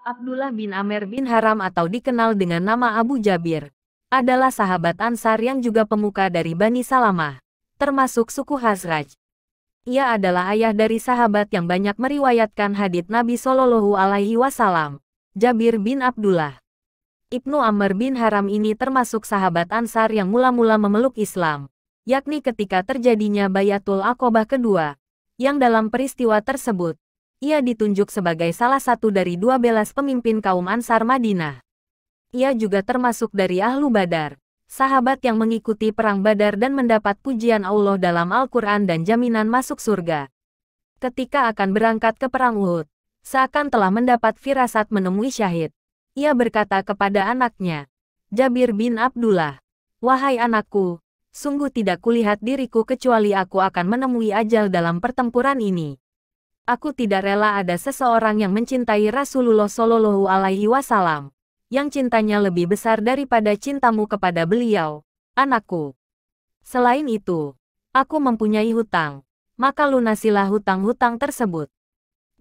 Abdullah bin Amr bin Haram atau dikenal dengan nama Abu Jabir, adalah sahabat Ansar yang juga pemuka dari Bani Salamah, termasuk suku Khazraj. Ia adalah ayah dari sahabat yang banyak meriwayatkan hadits Nabi Shallallahu Alaihi Wasallam, Jabir bin Abdullah. Ibnu Amr bin Haram ini termasuk sahabat Ansar yang mula-mula memeluk Islam, yakni ketika terjadinya Bayatul Aqobah kedua, yang dalam peristiwa tersebut, ia ditunjuk sebagai salah satu dari 12 pemimpin kaum Ansar Madinah. Ia juga termasuk dari Ahlu Badar, sahabat yang mengikuti perang Badar dan mendapat pujian Allah dalam Al-Quran dan jaminan masuk surga. Ketika akan berangkat ke perang Uhud, seakan telah mendapat firasat menemui syahid. Ia berkata kepada anaknya, Jabir bin Abdullah, "Wahai anakku, sungguh tidak kulihat diriku kecuali aku akan menemui ajal dalam pertempuran ini. Aku tidak rela ada seseorang yang mencintai Rasulullah Shallallahu Alaihi Wasallam, yang cintanya lebih besar daripada cintamu kepada beliau, anakku. Selain itu, aku mempunyai hutang, maka lunasilah hutang-hutang tersebut.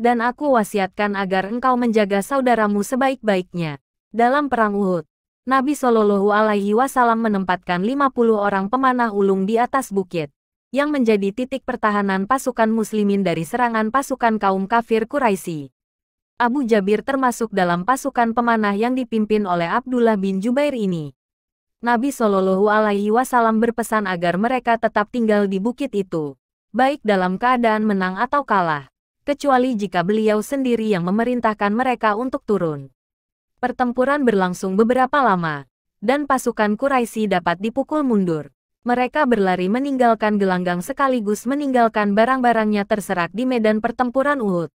Dan aku wasiatkan agar engkau menjaga saudaramu sebaik-baiknya." Dalam perang Uhud, Nabi Shallallahu Alaihi Wasallam menempatkan 50 orang pemanah ulung di atas bukit, yang menjadi titik pertahanan pasukan muslimin dari serangan pasukan kaum kafir Quraisy. Abu Jabir termasuk dalam pasukan pemanah yang dipimpin oleh Abdullah bin Jubair ini. Nabi Shallallahu Alaihi Wasallam berpesan agar mereka tetap tinggal di bukit itu, baik dalam keadaan menang atau kalah, kecuali jika beliau sendiri yang memerintahkan mereka untuk turun. Pertempuran berlangsung beberapa lama, dan pasukan Quraisy dapat dipukul mundur. Mereka berlari meninggalkan gelanggang sekaligus meninggalkan barang-barangnya terserak di medan pertempuran Uhud.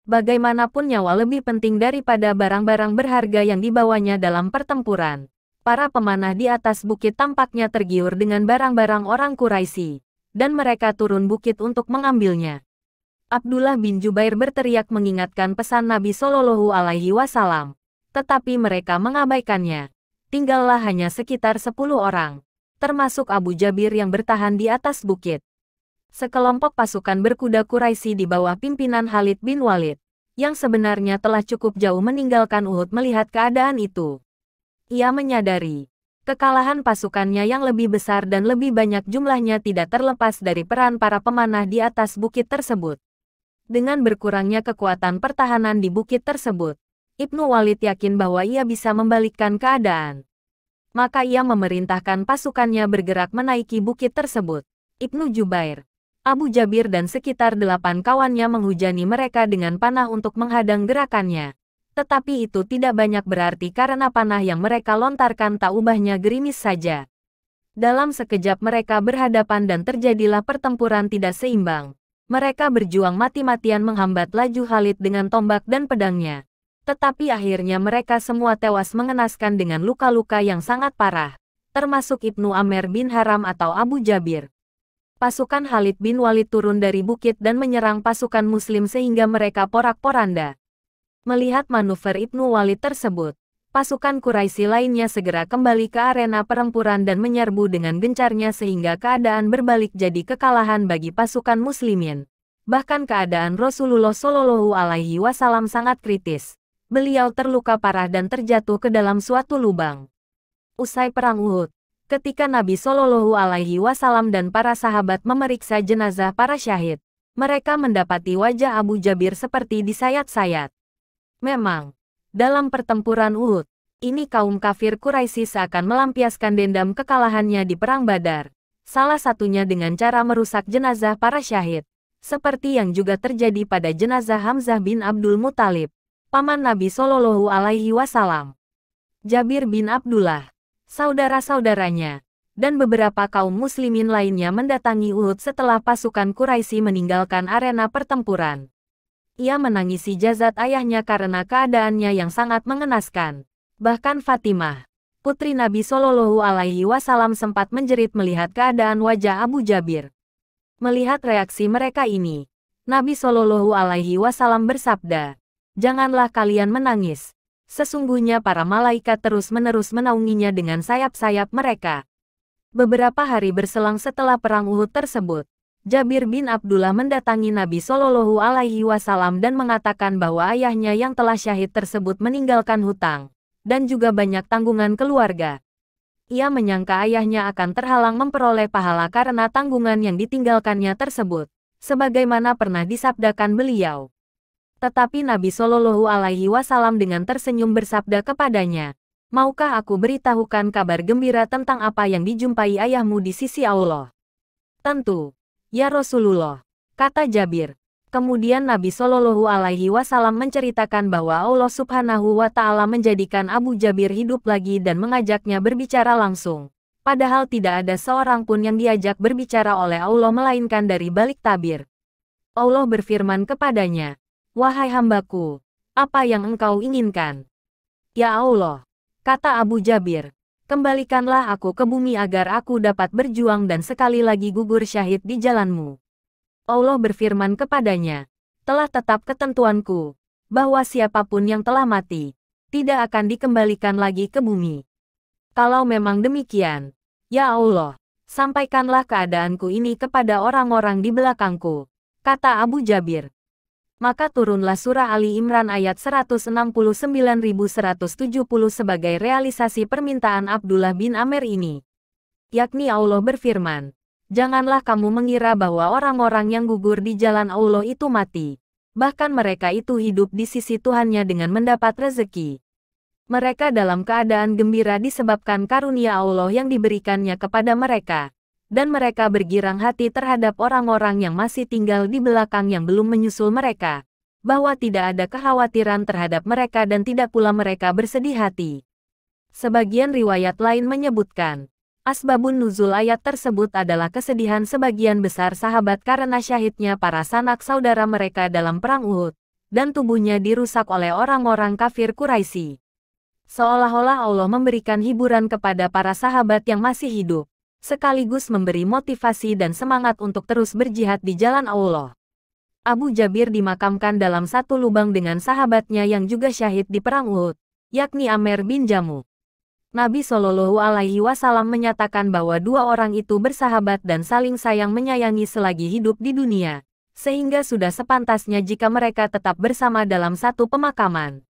Bagaimanapun nyawa lebih penting daripada barang-barang berharga yang dibawanya dalam pertempuran. Para pemanah di atas bukit tampaknya tergiur dengan barang-barang orang Quraisy, dan mereka turun bukit untuk mengambilnya. Abdullah bin Jubair berteriak mengingatkan pesan Nabi Shallallahu Alaihi Wasallam, tetapi mereka mengabaikannya. Tinggallah hanya sekitar 10 orang. Termasuk Abu Jabir yang bertahan di atas bukit. Sekelompok pasukan berkuda Quraisy di bawah pimpinan Khalid bin Walid, yang sebenarnya telah cukup jauh meninggalkan Uhud melihat keadaan itu. Ia menyadari, kekalahan pasukannya yang lebih besar dan lebih banyak jumlahnya tidak terlepas dari peran para pemanah di atas bukit tersebut. Dengan berkurangnya kekuatan pertahanan di bukit tersebut, Ibnu Walid yakin bahwa ia bisa membalikkan keadaan. Maka ia memerintahkan pasukannya bergerak menaiki bukit tersebut. Ibnu Jubair, Abu Jabir dan sekitar 8 kawannya menghujani mereka dengan panah untuk menghadang gerakannya. Tetapi itu tidak banyak berarti karena panah yang mereka lontarkan tak ubahnya gerimis saja. Dalam sekejap mereka berhadapan dan terjadilah pertempuran tidak seimbang. Mereka berjuang mati-matian menghambat laju Khalid dengan tombak dan pedangnya. Tetapi akhirnya mereka semua tewas mengenaskan dengan luka-luka yang sangat parah, termasuk Ibnu Amr bin Haram atau Abu Jabir. Pasukan Khalid bin Walid turun dari bukit dan menyerang pasukan muslim sehingga mereka porak-poranda. Melihat manuver Ibnu Walid tersebut, pasukan Quraisy lainnya segera kembali ke arena pertempuran dan menyerbu dengan gencarnya sehingga keadaan berbalik jadi kekalahan bagi pasukan muslimin. Bahkan keadaan Rasulullah Shallallahu Alaihi Wasallam sangat kritis. Beliau terluka parah dan terjatuh ke dalam suatu lubang. Usai perang Uhud, ketika Nabi Shallallahu Alaihi Wasallam dan para sahabat memeriksa jenazah para syahid, mereka mendapati wajah Abu Jabir seperti disayat-sayat. Memang, dalam pertempuran Uhud, ini kaum kafir Quraisy seakan melampiaskan dendam kekalahannya di perang Badar, salah satunya dengan cara merusak jenazah para syahid, seperti yang juga terjadi pada jenazah Hamzah bin Abdul Muthalib, paman Nabi Shallallahu Alaihi Wasallam. Jabir bin Abdullah, saudara-saudaranya, dan beberapa kaum muslimin lainnya mendatangi Uhud setelah pasukan Quraisy meninggalkan arena pertempuran. Ia menangisi jasad ayahnya karena keadaannya yang sangat mengenaskan. Bahkan Fatimah, putri Nabi Shallallahu Alaihi Wasallam sempat menjerit melihat keadaan wajah Abu Jabir. Melihat reaksi mereka ini, Nabi Shallallahu Alaihi Wasallam bersabda, "Janganlah kalian menangis. Sesungguhnya para malaikat terus-menerus menaunginya dengan sayap-sayap mereka." Beberapa hari berselang setelah perang Uhud tersebut, Jabir bin Abdullah mendatangi Nabi Shallallahu Alaihi Wasallam dan mengatakan bahwa ayahnya yang telah syahid tersebut meninggalkan hutang dan juga banyak tanggungan keluarga. Ia menyangka ayahnya akan terhalang memperoleh pahala karena tanggungan yang ditinggalkannya tersebut, sebagaimana pernah disabdakan beliau. Tetapi Nabi Shallallahu Alaihi Wasallam dengan tersenyum bersabda kepadanya, "Maukah aku beritahukan kabar gembira tentang apa yang dijumpai ayahmu di sisi Allah?" "Tentu, ya Rasulullah," kata Jabir. Kemudian Nabi Shallallahu Alaihi Wasallam menceritakan bahwa Allah Subhanahu wa Ta'ala menjadikan Abu Jabir hidup lagi dan mengajaknya berbicara langsung. Padahal tidak ada seorang pun yang diajak berbicara oleh Allah melainkan dari balik tabir. Allah berfirman kepadanya, "Wahai hambaku, apa yang engkau inginkan?" "Ya Allah," kata Abu Jabir, "kembalikanlah aku ke bumi agar aku dapat berjuang dan sekali lagi gugur syahid di jalanmu." Allah berfirman kepadanya, "Telah tetap ketentuanku, bahwa siapapun yang telah mati, tidak akan dikembalikan lagi ke bumi. Kalau memang demikian, ya Allah, sampaikanlah keadaanku ini kepada orang-orang di belakangku," kata Abu Jabir. Maka turunlah surah Ali Imran ayat 169.170 sebagai realisasi permintaan Abdullah bin Amr ini. Yakni Allah berfirman, "Janganlah kamu mengira bahwa orang-orang yang gugur di jalan Allah itu mati. Bahkan mereka itu hidup di sisi Tuhannya dengan mendapat rezeki. Mereka dalam keadaan gembira disebabkan karunia Allah yang diberikannya kepada mereka. Dan mereka bergirang hati terhadap orang-orang yang masih tinggal di belakang yang belum menyusul mereka. Bahwa tidak ada kekhawatiran terhadap mereka dan tidak pula mereka bersedih hati." Sebagian riwayat lain menyebutkan, asbabun nuzul ayat tersebut adalah kesedihan sebagian besar sahabat karena syahidnya para sanak saudara mereka dalam perang Uhud, dan tubuhnya dirusak oleh orang-orang kafir Quraisy. Seolah-olah Allah memberikan hiburan kepada para sahabat yang masih hidup, sekaligus memberi motivasi dan semangat untuk terus berjihad di jalan Allah. Abu Jabir dimakamkan dalam satu lubang dengan sahabatnya yang juga syahid di perang Uhud, yakni Amr bin Jamuh. Nabi Shallallahu Alaihi Wasallam menyatakan bahwa dua orang itu bersahabat dan saling sayang menyayangi selagi hidup di dunia, sehingga sudah sepantasnya jika mereka tetap bersama dalam satu pemakaman.